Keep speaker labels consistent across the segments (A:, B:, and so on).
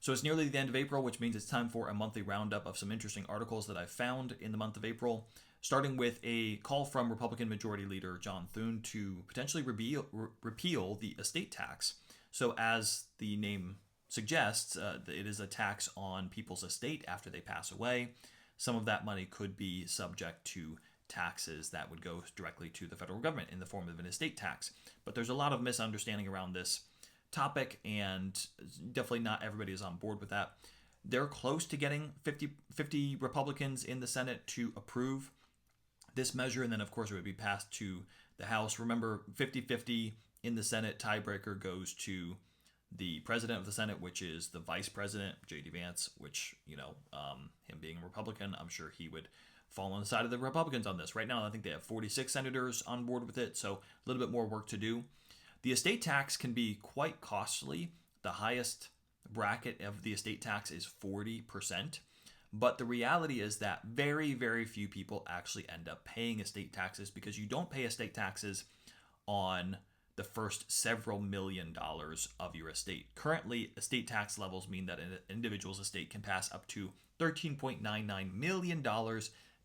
A: So it's nearly the end of April, which means it's time for a monthly roundup of some interesting articles that I've found in the month of April, starting with a call from Republican Majority Leader John Thune to potentially repeal the estate tax. So as the name suggests, it is a tax on people's estate after they pass away. Some of that money could be subject to taxes that would go directly to the federal government in the form of an estate tax. But there's a lot of misunderstanding around this topic, and definitely not everybody is on board with that. They're close to getting 50 Republicans in the Senate to approve this measure, and then of course it would be passed to the House. Remember, 50-50 in the Senate. Tiebreaker goes to the president of the Senate, which is the vice president, J.D. Vance, which, him being a Republican, I'm sure he would fall on the side of the Republicans on this. Right now, I think they have 46 senators on board with it, so a little bit more work to do. The estate tax can be quite costly. The highest bracket of the estate tax is 40%. But the reality is that very, very few people actually end up paying estate taxes, because you don't pay estate taxes on the first several $1 million of your estate. Currently, estate tax levels mean that an individual's estate can pass up to $13.99 million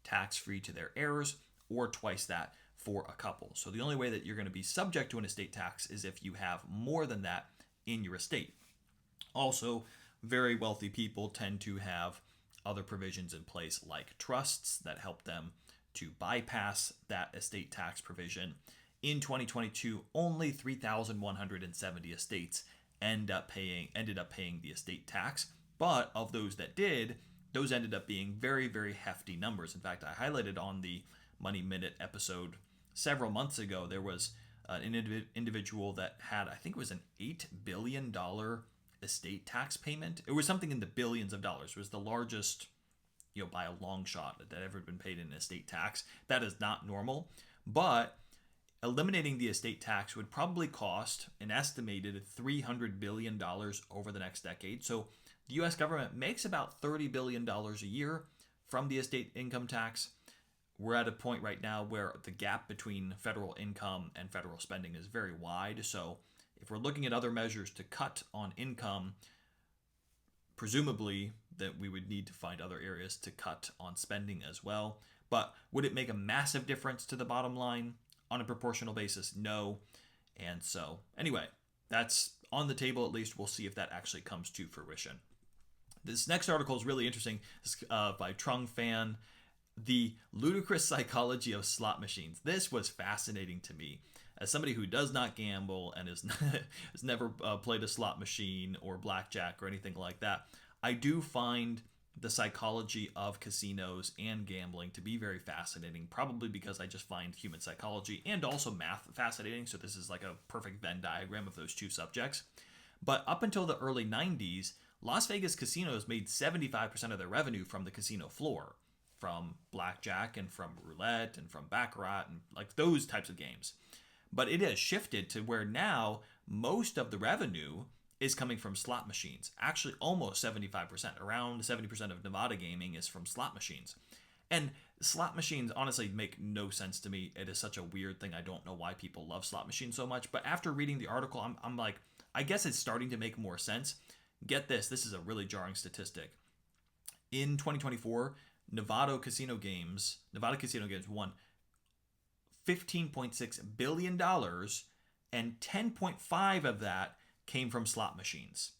A: tax-free to their heirs, or twice that for a couple. So the only way that you're going to be subject to an estate tax is if you have more than that in your estate. Also, very wealthy people tend to have other provisions in place, like trusts, that help them to bypass that estate tax provision. In 2022, only 3,170 estates ended up paying the estate tax. But of those that did, those ended up being very, very hefty numbers. In fact, I highlighted on the Money Minute episode several months ago, there was an individual that had, I think it was an $8 billion estate tax payment. It was something in the billions of dollars. It was the largest, by a long shot, that ever been paid in estate tax. That is not normal. But eliminating the estate tax would probably cost an estimated $300 billion over the next decade. So the U.S. government makes about $30 billion a year from the estate income tax. We're at a point right now where the gap between federal income and federal spending is very wide. So if we're looking at other measures to cut on income, presumably that we would need to find other areas to cut on spending as well. But would it make a massive difference to the bottom line on a proportional basis? No. And so anyway, that's on the table at least. We'll see if that actually comes to fruition. This next article is really interesting. It's by Trung Fan. The ludicrous psychology of slot machines. This was fascinating to me. As somebody who does not gamble and has never played a slot machine or blackjack or anything like that, I do find the psychology of casinos and gambling to be very fascinating, probably because I just find human psychology and also math fascinating. So this is like a perfect Venn diagram of those two subjects. But up until the early 90s, Las Vegas casinos made 75% of their revenue from the casino floor, from blackjack and from roulette and from baccarat and like those types of games. But it has shifted to where now most of the revenue is coming from slot machines. Actually, almost 75%. Around 70% of Nevada gaming is from slot machines. And slot machines honestly make no sense to me. It is such a weird thing. I don't know why people love slot machines so much. But after reading the article, I'm like, I guess it's starting to make more sense. Get this. This is a really jarring statistic. In 2024, Nevada casino games won $15.6 billion, and 10.5 of that came from slot machines.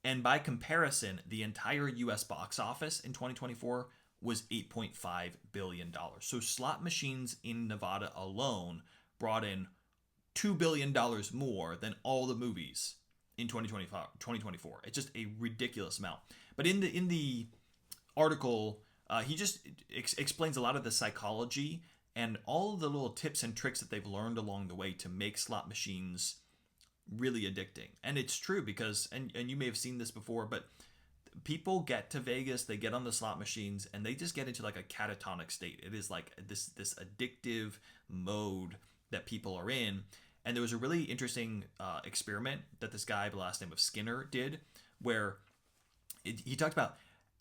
A: And by comparison, the entire U.S. box office in 2024 was $8.5 billion. So slot machines in Nevada alone brought in $2 billion more than all the movies in 2024. It's just a ridiculous amount. But in the article, he just explains a lot of the psychology and all of the little tips and tricks that they've learned along the way to make slot machines really addicting. And it's true because, and you may have seen this before, but people get to Vegas, they get on the slot machines, and they just get into like a catatonic state. It is like this addictive mode that people are in. And there was a really interesting experiment that this guy by the last name of Skinner did, where he talked about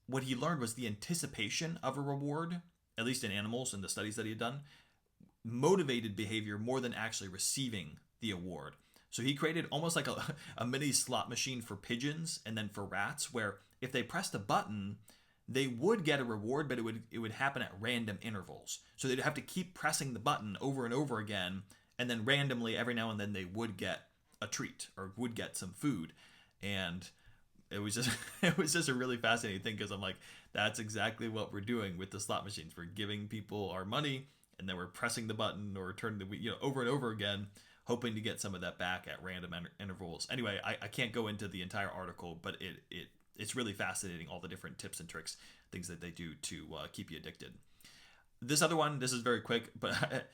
A: what he learned was the anticipation of a reward, at least in animals in the studies that he had done, motivated behavior more than actually receiving the award. So he created almost like a mini slot machine for pigeons and then for rats, where if they pressed a button, they would get a reward, but it would happen at random intervals. So they'd have to keep pressing the button over and over again, and then randomly every now and then they would get a treat or would get some food. And it was just it was just a really fascinating thing, because I'm like, that's exactly what we're doing with the slot machines. We're giving people our money, and then we're pressing the button or turning the over and over again, hoping to get some of that back at random intervals. Anyway, I can't go into the entire article, but it's really fascinating, all the different tips and tricks, things that they do to keep you addicted. This other one, this is very quick, but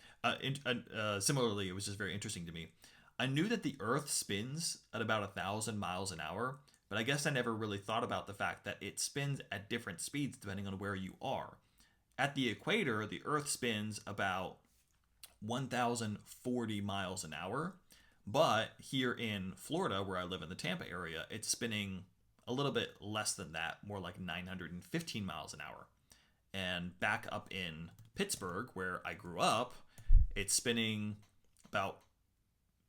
A: similarly, it was just very interesting to me. I knew that the Earth spins at about 1,000 miles an hour, but I guess I never really thought about the fact that it spins at different speeds depending on where you are. At the equator, the Earth spins about 1,040 miles an hour, but here in Florida, where I live in the Tampa area, it's spinning a little bit less than that, more like 915 miles an hour. And back up in Pittsburgh, where I grew up, it's spinning about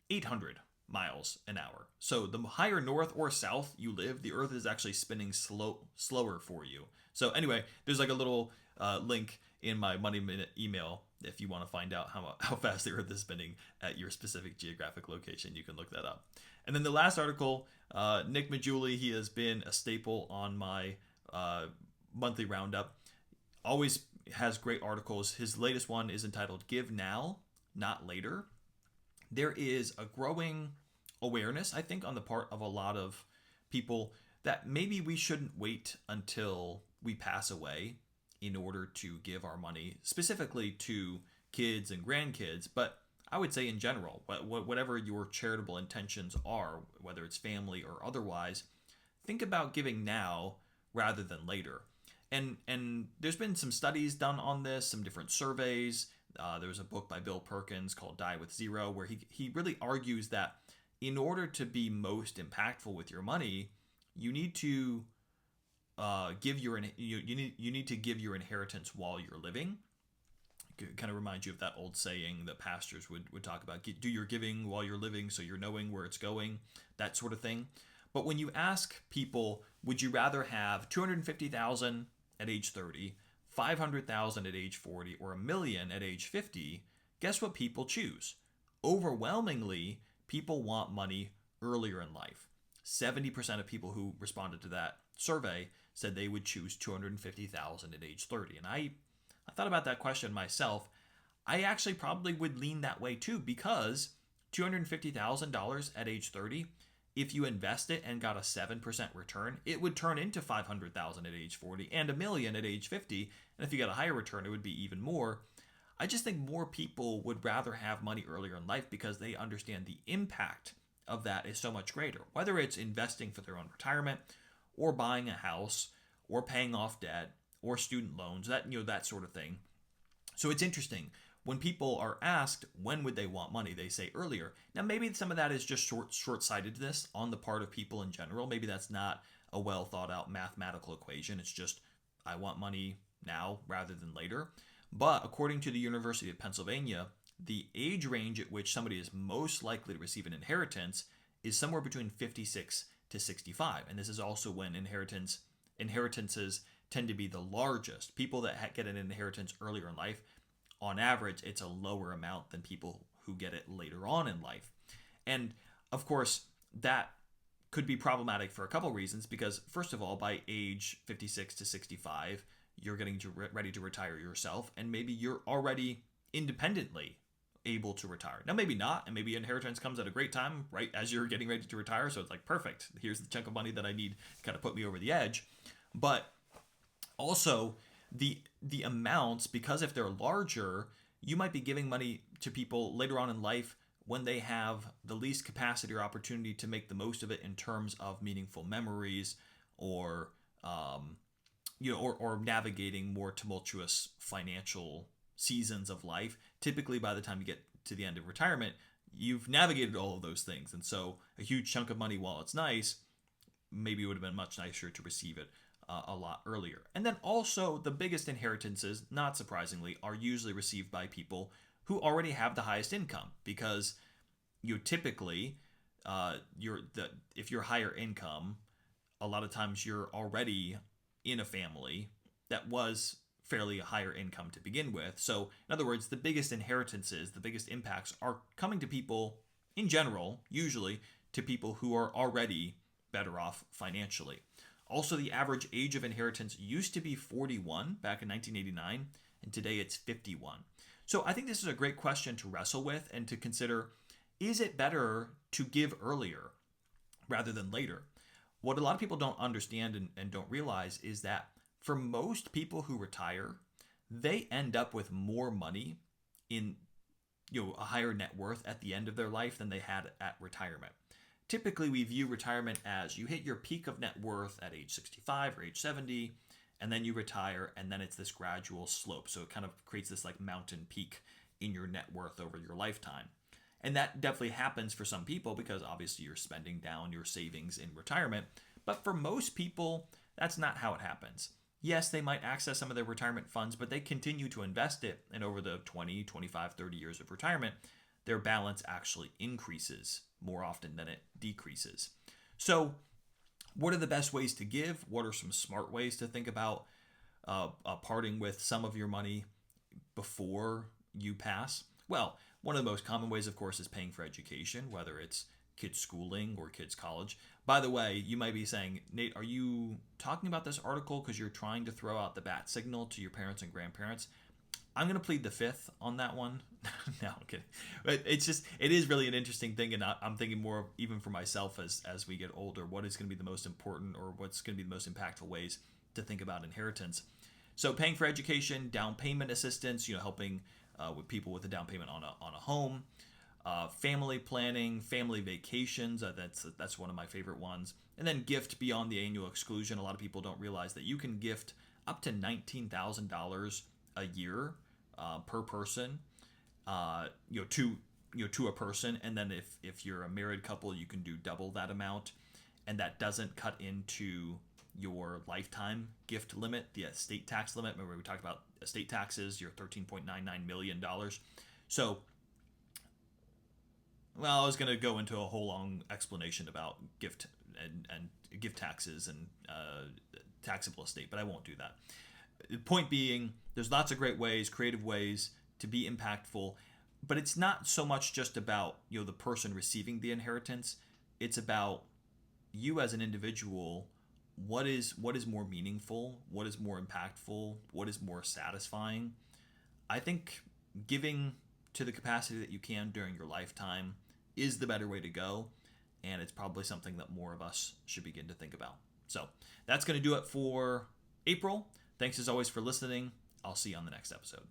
A: 800 miles an hour. So the higher north or south you live, the Earth is actually spinning slower for you. So anyway, there's like a little link in my Money Minute email if you want to find out how fast the Earth is spinning at your specific geographic location. You can look that up. And then the last article, Nick Majuli, he has been a staple on my monthly roundup. Always has great articles. His latest one is entitled "Give Now, Not Later." There is a growing awareness, I think, on the part of a lot of people that maybe we shouldn't wait until we pass away in order to give our money, specifically to kids and grandkids, but I would say in general, whatever your charitable intentions are, whether it's family or otherwise, think about giving now rather than later. And there's been some studies done on this, some different surveys. There's a book by Bill Perkins called Die with Zero, where he really argues that in order to be most impactful with your money, you need to you need to give your inheritance while you're living. It kind of reminds you of that old saying that pastors would talk about: do your giving while you're living, so you're knowing where it's going, that sort of thing. But when you ask people, would you rather have $250,000 at age 30, $500,000 at age 40, or $1 million at age 50? Guess what people choose? Overwhelmingly, people want money earlier in life. 70% of people who responded to that survey said they would choose $250,000 at age 30. And I thought about that question myself. I actually probably would lean that way too, because $250,000 at age 30, if you invest it and got a 7% return, it would turn into $500,000 at age 40 and $1 million at age 50. And if you got a higher return, it would be even more. I just think more people would rather have money earlier in life because they understand the impact of that is so much greater. Whether it's investing for their own retirement, or buying a house, or paying off debt, or student loans, that sort of thing. So it's interesting. When people are asked when would they want money, they say earlier. Now maybe some of that is just short-sightedness on the part of people in general. Maybe that's not a well thought out mathematical equation. It's just, I want money now rather than later. But according to the University of Pennsylvania, the age range at which somebody is most likely to receive an inheritance is somewhere between 56 to 65. And this is also when inheritances tend to be the largest. People that get an inheritance earlier in life, on average, it's a lower amount than people who get it later on in life. And of course, that could be problematic for a couple reasons, because first of all, by age 56 to 65, you're getting ready to retire yourself, and maybe you're already independently able to retire. Now, maybe not, and maybe inheritance comes at a great time, right as you're getting ready to retire, so it's like, perfect, here's the chunk of money that I need to kind of put me over the edge. But also, the amounts, because if they're larger, you might be giving money to people later on in life when they have the least capacity or opportunity to make the most of it in terms of meaningful memories, or or navigating more tumultuous financial seasons of life. Typically, by the time you get to the end of retirement, you've navigated all of those things, and so a huge chunk of money, while it's nice, maybe it would have been much nicer to receive it a lot earlier. And then also, the biggest inheritances, not surprisingly, are usually received by people who already have the highest income, because typically if you're higher income, a lot of times you're already in a family that was fairly higher income to begin with. So, in other words, the biggest inheritances, the biggest impacts are coming to people in general, usually to people who are already better off financially. Also, the average age of inheritance used to be 41 back in 1989, and today it's 51. So, I think this is a great question to wrestle with and to consider, is it better to give earlier rather than later? What a lot of people don't understand and don't realize is that for most people who retire, they end up with more money in a higher net worth at the end of their life than they had at retirement. Typically, we view retirement as you hit your peak of net worth at age 65 or age 70, and then you retire, and then it's this gradual slope. So it kind of creates this like mountain peak in your net worth over your lifetime. And that definitely happens for some people because obviously you're spending down your savings in retirement. But for most people, that's not how it happens. Yes, they might access some of their retirement funds, but they continue to invest it. And over the 20, 25, 30 years of retirement, their balance actually increases more often than it decreases. So, what are the best ways to give? What are some smart ways to think about parting with some of your money before you pass? Well, one of the most common ways, of course, is paying for education, whether it's kids' schooling or kids' college. By the way, you might be saying, Nate, are you talking about this article because you're trying to throw out the bat signal to your parents and grandparents? I'm going to plead the fifth on that one. No, I'm kidding. But it is really an interesting thing. And I'm thinking more, even for myself as we get older, what is going to be the most important or what's going to be the most impactful ways to think about inheritance. So paying for education, down payment assistance, helping with people with a down payment on a home, family planning, family vacations. That's one of my favorite ones. And then gift beyond the annual exclusion. A lot of people don't realize that you can gift up to $19,000 a year per person, to a person. And then if you're a married couple, you can do double that amount, and that doesn't cut into your lifetime gift limit, the estate tax limit. Remember we talked about estate taxes, your $13.99 million. So, well, I was going to go into a whole long explanation about gift and gift taxes and taxable estate, but I won't do that. The point being, there's lots of great ways, creative ways to be impactful, but it's not so much just about the person receiving the inheritance. It's about you as an individual. What is more meaningful? What is more impactful? What is more satisfying? I think giving to the capacity that you can during your lifetime is the better way to go, and it's probably something that more of us should begin to think about. So that's going to do it for April. Thanks as always for listening. I'll see you on the next episode.